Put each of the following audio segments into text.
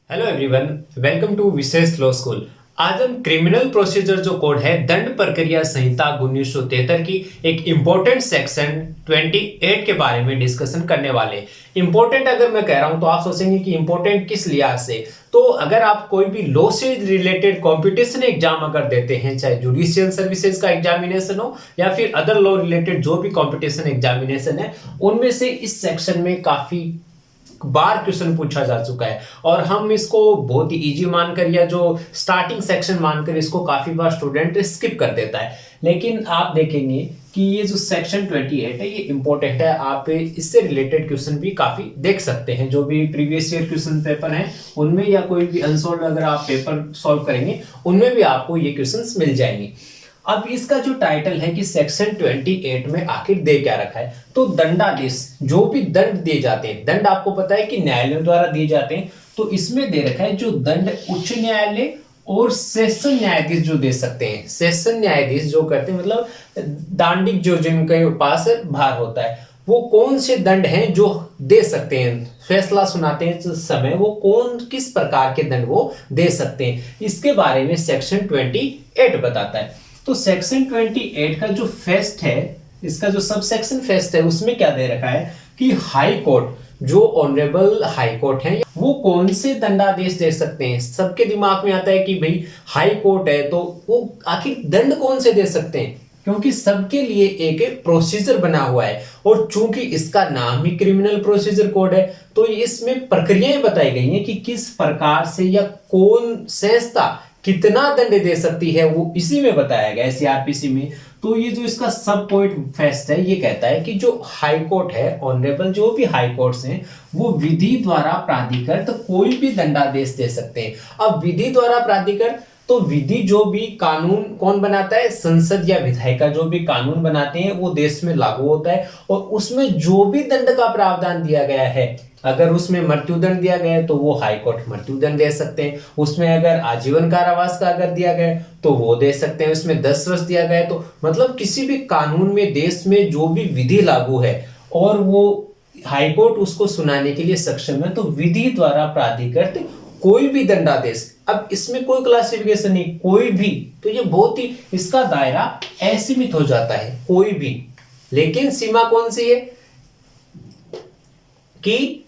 Hello everyone, welcome to Vishesh law school. आज हम criminal procedure जो कोड है दंड प्रक्रिया संहिता 1973 की एक इम्पोर्टेंट सेक्शन 28 के बारे में डिस्कशन करने वाले। इम्पोर्टेंट अगर मैं कह रहा हूं तो आप सोचेंगे कि इम्पोर्टेंट किस लिहाज से। तो अगर आप कोई भी लॉ से रिलेटेड कंपटीशन एग्जाम अगर देते हैं, चाहे जुडिशियल सर्विसेज का एग्जामिनेशन हो या फिर अदर लॉ रिलेटेड जो भी कंपटीशन एग्जामिनेशन है, उनमें से इस सेक्शन में काफी बार क्वेश्चन पूछा जा चुका है और हम इसको बहुत ही इजी मानकर या जो स्टार्टिंग सेक्शन मानकर इसको काफी बार स्टूडेंट स्किप कर देता है। लेकिन आप देखेंगे कि ये जो सेक्शन 28 है ये इंपॉर्टेंट है। आप इससे रिलेटेड क्वेश्चन भी काफी देख सकते हैं, जो भी प्रीवियस ईयर क्वेश्चन पेपर हैं उनमें या कोई भी अनसॉल्व अगर आप पेपर सॉल्व करेंगे उनमें भी आपको ये क्वेश्चंस मिल जाएंगे। अब इसका जो टाइटल है कि सेक्शन 28 में आखिर दे क्या रखा है, तो दंडादेश, जो भी दंड दिए जाते हैं, दंड आपको पता है कि न्यायालयों द्वारा दिए जाते हैं, तो इसमें दे रखा है जो दंड उच्च न्यायालय और सेशन न्यायाधीश जो दे सकते हैं। सेशन न्यायाधीश जो करते हैं मतलब दांडिक जो जिनके पास भार होता है, वो कौन से दंड हैं जो दे सकते हैं, फैसला सुनाते हैं समय वो कौन किस प्रकार के दंड वो दे सकते हैं, इसके बारे में सेक्शन 28 बताता है। तो सेक्शन 28 का जो फेस्ट है, इसका जो सब सेक्शन फेस्ट है, उसमें क्या दे रखा है कि हाई कोर्ट, जो ऑनरेबल हाई कोर्ट है, वो कौन से दंडादेश दे सकते हैं। सबके दिमाग में आता है कि भाई हाई कोर्ट है तो वो आखिर दंड कौन से दे सकते हैं, क्योंकि सबके लिए एक प्रोसीजर बना हुआ है और चूंकि इसका नाम ही क्रिमिनल प्रोसीजर कोड है तो इसमें प्रक्रियाएं बताई गई हैं कि किस प्रकार से या कौन संस्था कितना दंड दे सकती है, वो इसी में बताया गया है सीआरपीसी में। तो ये जो इसका सब पॉइंट फेस्ट है ये कहता है कि जो हाई कोर्ट है, ऑनरेबल जो भी हाई कोर्ट्स हैं, वो विधि द्वारा प्राधिकृत तो कोई भी दंडादेश दे सकते हैं। अब विधि द्वारा प्राधिकृत तो विधि जो भी कानून कौन बनाता है, संसद या विधायिका जो भी कानून बनाते हैं वो देश में लागू होता है और उसमें जो भी दंड का प्रावधान दिया गया है, अगर उसमें मृत्युदंड दिया गया है तो वो हाई कोर्ट मृत्युदंड दे सकते हैं, उसमें अगर आजीवन कारावास का अगर दिया गया है तो वो दे सकते हैं, उसमें 10 वर्ष दिया गया है तो मतलब किसी भी कानून में देश में जो भी विधि लागू है और वो हाई कोर्ट उसको सुनाने के लिए सक्षम है, तो विधि द्वारा प्राधिकृत कोई भी दंडादेश। अब इसमें कोई क्लासिफिकेशन नहीं, कोई भी, तो ये बहुत ही इसका दायरा असीमित हो जाता है, कोई भी। लेकिन सीमा कौन सी है कि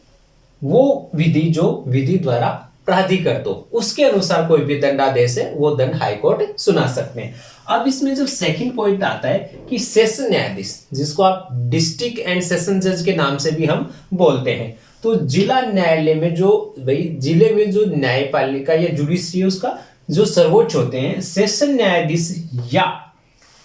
वो विधि जो विधि द्वारा प्राधिकृत हो, उसके अनुसार कोई भी दंडादेश है वो दंड हाई कोर्ट सुना सकते हैं। अब इसमें जब सेकंड पॉइंट आता है कि सेशन न्यायाधीश, जिसको आप डिस्ट्रिक्ट एंड सेशन जज के नाम से भी हम बोलते हैं, तो जिला न्यायालय में जो भाई जिले में जो न्यायपालिका या जुडिशरी उसका जो सर्वोच्च होते हैं, सेशन न्यायाधीश या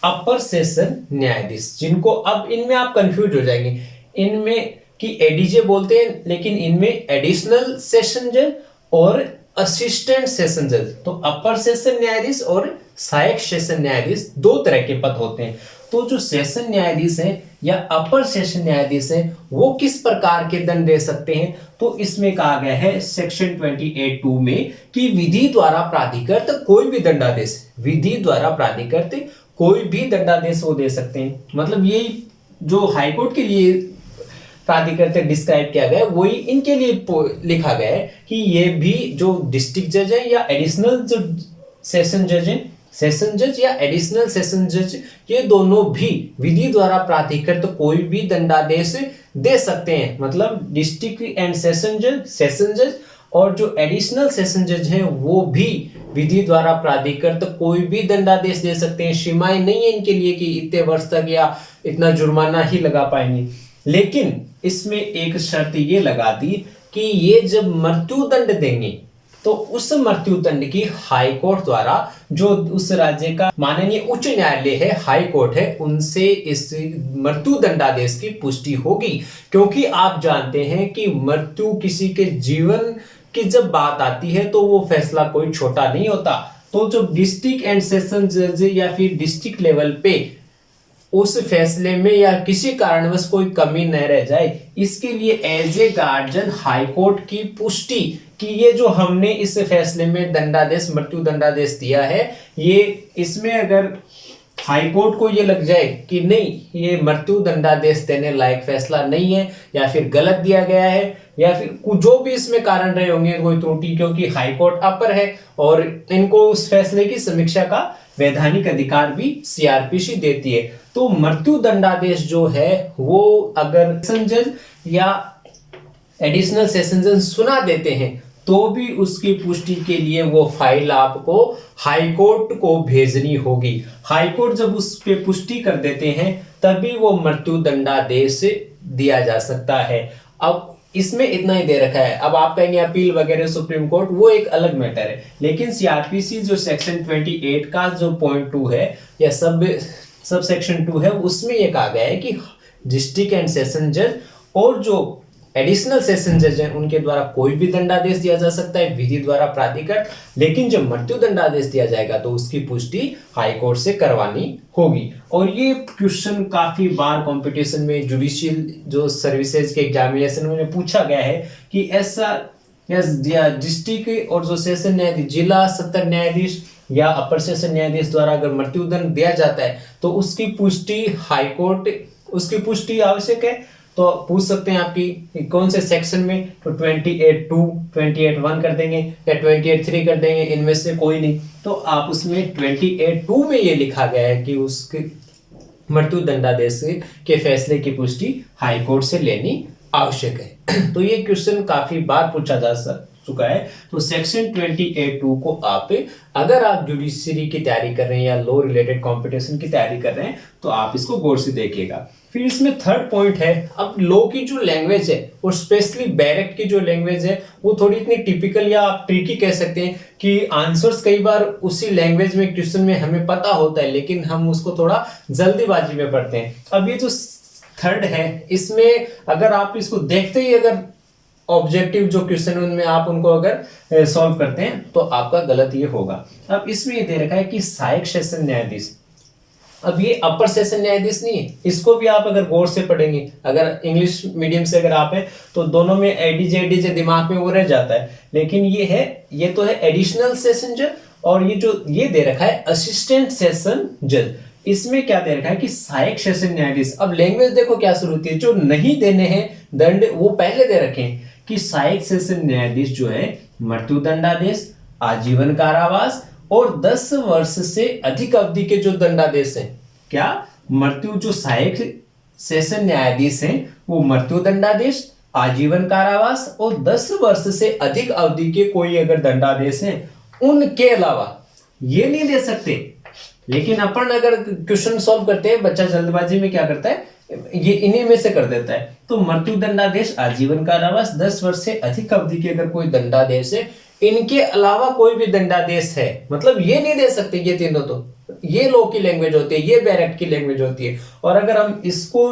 अपर सेशन न्यायाधीश, जिनको अब इनमें आप कंफ्यूज हो जाएंगे, इनमें कि एडीजे बोलते हैं लेकिन इनमें एडिशनल सेशन जज और असिस्टेंट सेशन जज, तो अपर सेशन न्यायाधीश और सहायक सेशन न्यायाधीश दो तरह के पद होते हैं। तो जो सेशन न्यायाधीश है या अपर सेशन न्यायाधीश है वो किस प्रकार के दंड दे सकते हैं, तो इसमें कहा गया है सेक्शन 28(2) में कि विधि द्वारा प्राधिकृत कोई भी दंडादेश, विधि द्वारा प्राधिकृत कोई भी दंडादेश वो दे सकते हैं। मतलब ये जो हाईकोर्ट के लिए प्राधिकृत डिस्क्राइब किया गया वही इनके लिए लिखा गया है कि ये भी जो डिस्ट्रिक्ट जज है या एडिशनल जो सेशन जज है, सेशन जज या एडिशनल सेशन जज, ये दोनों भी विधि द्वारा प्राधिकृत कोई भी दंडादेश दे सकते हैं। मतलब डिस्ट्रिक्ट एंड सेशन जज और जो एडिशनल सेशन जज हैं वो भी विधि द्वारा प्राधिकृत कोई भी दंडादेश दे सकते हैं। सीमाएं नहीं है इनके लिए कि इतने वर्ष तक या इतना जुर्माना ही लगा पाएंगे, लेकिन इसमें एक शर्त ये लगा दी कि ये जब मृत्युदंड देंगे तो उस मृत्युदंड की हाई कोर्ट द्वारा, जो उस राज्य का माननीय उच्च न्यायालय है, हाई कोर्ट है, उनसे इस मृत्युदंडादेश की पुष्टि होगी। क्योंकि आप जानते हैं कि मृत्यु किसी के जीवन की जब बात आती है तो वो फैसला कोई छोटा नहीं होता। तो जो डिस्ट्रिक्ट एंड सेशन जज या फिर डिस्ट्रिक्ट लेवल पे उस फैसले में या किसी कारणवश कोई कमी न रह जाए, इसके लिए as a guardian high court की पुष्टि कि ये जो हमने इस फैसले में दंडादेश मृत्यु दंडादेश दिया है, ये इसमें अगर हाई कोर्ट को ये लग जाए कि नहीं ये मृत्यु दंडादेश देने लायक फैसला नहीं है या फिर गलत दिया गया है या फिर जो भी इसमें कारण रहे होंगे कोई त्रुटि, क्योंकि हाई कोर्ट अपर है और इनको उस फैसले की समीक्षा का वैधानिक अधिकार भी सीआरपीसी देती है। तो मृत्यु दंडादेश जो है वो अगर सेशन जज या एडिशनल सेशन जज सुना देते हैं तो भी उसकी पुष्टि के लिए वो फाइल आपको हाई कोर्ट को भेजनी होगी। हाई कोर्ट जब उस पे पुष्टि कर देते हैं तभी वो मृत्यु दंडादेश दिया जा सकता है। अब इसमें इतना ही दे रखा है। अब आप कहेंगे अपील वगैरह सुप्रीम कोर्ट, वो एक अलग मैटर है, लेकिन सीआरपीसी जो सेक्शन 28 का जो पॉइंट 2 है या सब सेक्शन 2 है उसमें ये कहा गया है कि डिस्ट्रिक्ट एंड सेशन जज और जो एडिशनल सेशन जज हैं उनके द्वारा कोई भी दंडादेश दिया जा सकता है विधि द्वारा प्राधिकृत, लेकिन जब मृत्यु दंडादेश दिया जाएगा तो उसकी पुष्टि हाई कोर्ट से करवानी होगी। और ये क्वेश्चन काफी बार कंपटीशन में जुडिशियल जो सर्विसेज के एग्जामिनेशन में पूछा गया है कि ऐसा डिस्ट्रिक्ट और जो सेशन न्यायाधीश, जिला सत्र न्यायाधीश या अपर सेशन न्यायाधीश द्वारा अगर मृत्युदंड दिया जाता है तो उसकी पुष्टि हाई कोर्ट, उसकी पुष्टि आवश्यक है। तो पूछ सकते हैं आपकी कौन से सेक्शन में, तो 28(2), 28(1) कर देंगे या 28(3) कर देंगे, इनमें से कोई नहीं। तो आप उसमें 28(2) में ये लिखा गया है कि उसके मृत्यु दंडादेश के फैसले की पुष्टि हाई कोर्ट से लेनी आवश्यक है। तो ये क्वेश्चन काफी बार पूछा जा चुका है। तो सेक्शन 28(2) को आप अगर आप जुडिशरी की तैयारी कर रहे हैं या लॉ रिलेटेड कॉम्पिटिशन की तैयारी कर रहे हैं तो आप इसको गौर से देखिएगा। फिर इसमें थर्ड पॉइंट है, अब लॉ की जो लैंग्वेज है और स्पेशली बैरेक्ट की जो लैंग्वेज है वो थोड़ी इतनी टिपिकल या आप ट्रिकी कह सकते हैं कि आंसर्स कई बार उसी लैंग्वेज में क्वेश्चन में हमें पता होता है लेकिन हम उसको थोड़ा जल्दीबाजी में पढ़ते हैं। अब ये जो थर्ड है इसमें अगर आप इसको देखते ही अगर ऑब्जेक्टिव जो क्वेश्चन उनमें आप उनको अगर सॉल्व करते हैं तो आपका गलत ये होगा। अब इसमें ये दे रखा है कि सहायक सेशन न्यायाधीश, अब ये अपर सेशन न्यायाधीश नहीं है, इसको भी आप अगर गौर से पढ़ेंगे, अगर इंग्लिश मीडियम से अगर आप हैं तो दोनों में एडीजे दिमाग में वो रह जाता है, लेकिन ये तो है एडिशनल सेशन जज और ये जो ये दे रखा है असिस्टेंट सेशन जज। इसमें क्या दे रखा है कि सहायक सेशन न्यायाधीश। अब लैंग्वेज देखो क्या शुरू होती है, जो नहीं देने हैं दंड वो पहले दे रखे हैं कि सहायक सेशन न्यायाधीश जो है मृत्यु दंडादेश, आजीवन कारावास और 10 वर्ष से अधिक अवधि के जो दंडादेश हैं, क्या मृत्यु जो सहायक सेशन न्यायाधीश हैं वो मृत्यु दंडादेश, आजीवन कारावास और 10 वर्ष से अधिक अवधि के कोई अगर दंडादेश हैं उनके अलावा ये नहीं दे सकते। लेकिन अपन अगर क्वेश्चन सॉल्व करते हैं बच्चा जल्दबाजी में क्या करता है, ये इन्हीं में से कर देता है। तो मृत्यु दंडादेश, आजीवन कारावास, 10 वर्ष से अधिक अवधि के अगर कोई दंडादेश है, इनके अलावा कोई भी दंडादेश है, मतलब ये नहीं दे सकते ये तीनों। तो ये लॉ की लैंग्वेज होती है, ये बैरेक्ट की लैंग्वेज होती है। और अगर हम इसको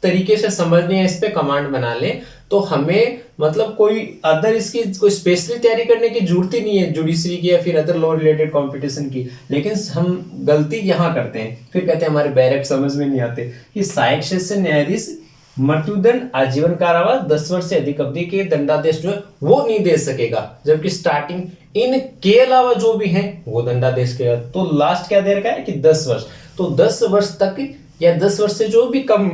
तरीके से समझने, इस पे कमांड बना लें तो हमें मतलब कोई अदर इसकी कोई स्पेशली तैयारी करने की जरूरत ही नहीं है जुडिशरी की या फिर अदर लॉ रिलेटेड कंपटीशन की। लेकिन हम गलती यहाँ करते हैं, फिर कहते हैं हमारे बैरेक्ट समझ में नहीं आते कि सहायक सेशन न्यायाधीश मृत्युदंड, आजीवन कारावास, 10 वर्ष से अधिक अवधि के दंडादेश जो है वो नहीं दे सकेगा, जबकि स्टार्टिंग इनके अलावा जो भी हैं वो दंडादेश के। तो लास्ट क्या दे रखा है कि 10 वर्ष, तो 10 वर्ष तक या 10 वर्ष से जो भी कम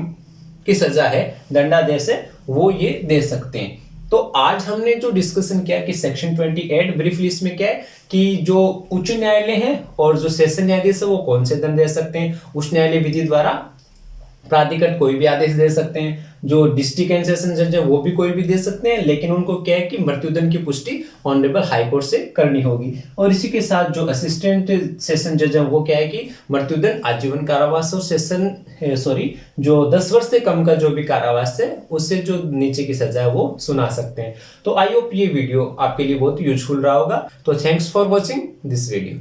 की सजा है दंडादेश है वो ये दे सकते हैं। तो आज हमने जो डिस्कशन किया कि सेक्शन 28 ब्रीफली इसमें क्या है कि जो उच्च न्यायालय है और जो सेशन न्यायाधीश है वो कौन से दंड दे सकते हैं, उच्च न्यायालय विधि द्वारा प्राधिकृत कोई भी आदेश दे सकते हैं, जो डिस्ट्रिक्ट एंड सेशन जज है वो भी कोई भी दे सकते हैं, लेकिन उनको क्या है कि मृत्युदंड की पुष्टि ऑनरेबल हाई कोर्ट से करनी होगी। और इसी के साथ जो असिस्टेंट सेशन जज है वो क्या है कि मृत्युदंड, आजीवन कारावास और जो 10 वर्ष से कम का जो भी कारावास है उससे जो नीचे की सजा है वो सुना सकते हैं। तो आई होप ये वीडियो आपके लिए बहुत यूजफुल रहा होगा। तो thanks for watching this video.